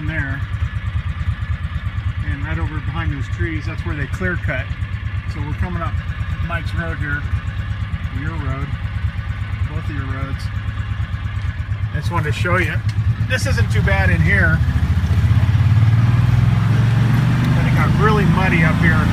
down there, and right over behind those trees, that's where they clear cut. So we're coming up Mike's road here, your road, both of your roads. I just wanted to show you. This isn't too bad in here, but it got really muddy up here.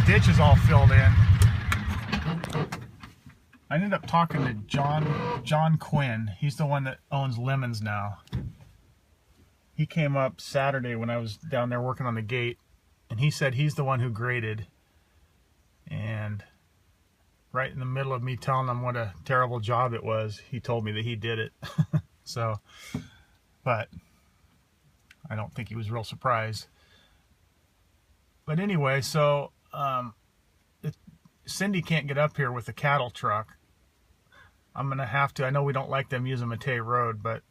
Ditch is all filled in. I ended up talking to John Quinn. He's the one that owns Lemons now. He came up Saturday when I was down there working on the gate, and he said he's the one who graded. And right in the middle of me telling him what a terrible job it was, he told me that he did it. So, but I don't think he was real surprised. But anyway, so Cindy can't get up here with the cattle truck. I'm gonna have to. I know we don't like them using Matei Road, but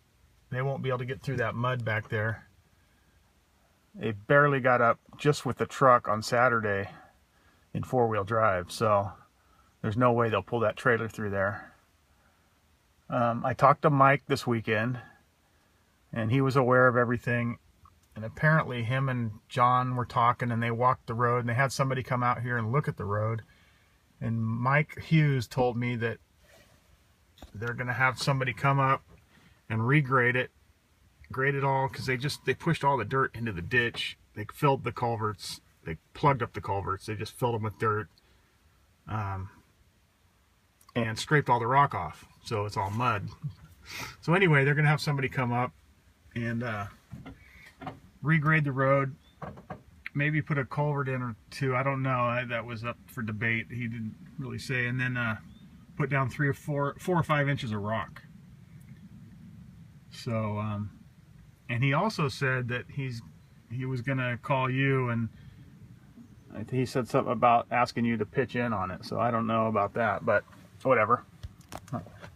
they won't be able to get through that mud back there. They barely got up just with the truck on Saturday in four-wheel drive, so there's no way they'll pull that trailer through there. I talked to Mike this weekend, and he was aware of everything. And apparently him and John were talking, and they walked the road, and they had somebody come out here and look at the road. And Mike Hughes told me that they're going to have somebody come up and regrade it, grade it all, because they pushed all the dirt into the ditch. They filled the culverts, they plugged up the culverts, they just filled them with dirt, and scraped all the rock off, so it's all mud. So anyway, they're going to have somebody come up and regrade the road, maybe put a culvert in or two, I don't know, that was up for debate, he didn't really say, and then put down 4 or 5 inches of rock. So and he also said that he was gonna call you, and I think he said something about asking you to pitch in on it, so I don't know about that, but whatever.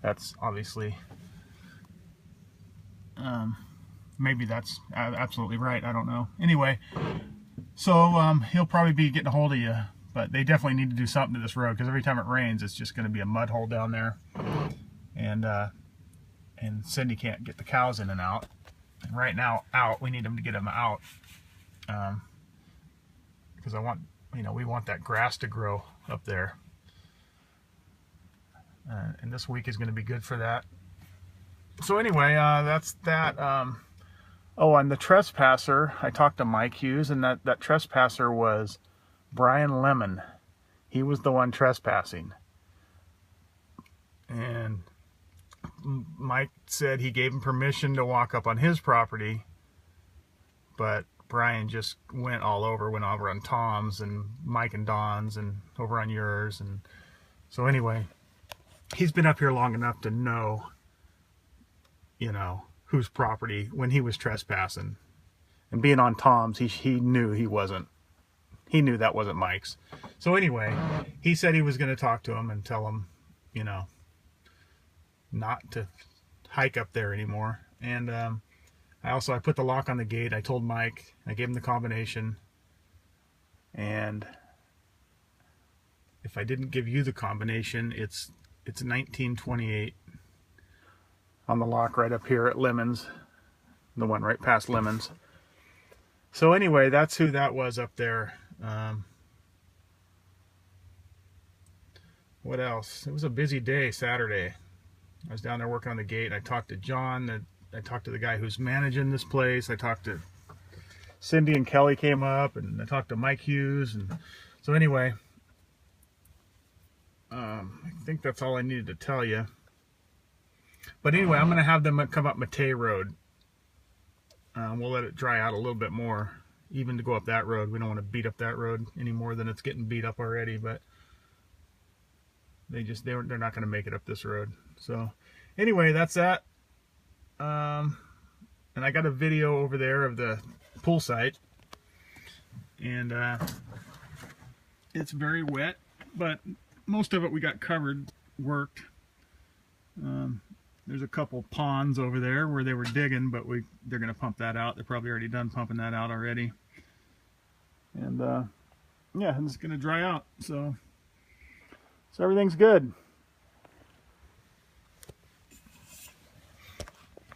That's obviously maybe that's absolutely right, I don't know. Anyway, so he'll probably be getting a hold of you, but they definitely need to do something to this road, because every time it rains it's just going to be a mud hole down there, and Cindy can't get the cows in and out. And right now we need them to get them out, because we want that grass to grow up there, and this week is going to be good for that. So anyway, that's that. Oh, and the trespasser, I talked to Mike Hughes, and that trespasser was Brian Lemon. He was the one trespassing. And Mike said he gave him permission to walk up on his property, but Brian just went over on Tom's and Mike and Don's and over on yours. And so anyway, he's been up here long enough to know, whose property when he was trespassing, and being on Tom's, he knew he knew that wasn't Mike's. So anyway, he said he was going to talk to him and tell him, not to hike up there anymore. And I put the lock on the gate. I told Mike, I gave him the combination, and if I didn't give you the combination, it's 1928 on the lock right up here at Lemons, the one right past Lemons. So anyway, that's who that was up there. What else? It was a busy day Saturday. I was down there working on the gate. I talked to John. I talked to the guy who's managing this place. I talked to Cindy and Kelly came up, and I talked to Mike Hughes, and so anyway, I think that's all I needed to tell you. But anyway, I'm going to have them come up Matei Road. We'll let it dry out a little bit more, even to go up that road. We don't want to beat up that road any more than it's getting beat up already, but they're not going to make it up this road. So anyway, that's that. And I got a video over there of the pool site, and it's very wet, but most of it we got covered, worked. There's a couple ponds over there where they were digging, but they're going to pump that out. They're probably already done pumping that out already. And yeah, it's going to dry out. So everything's good.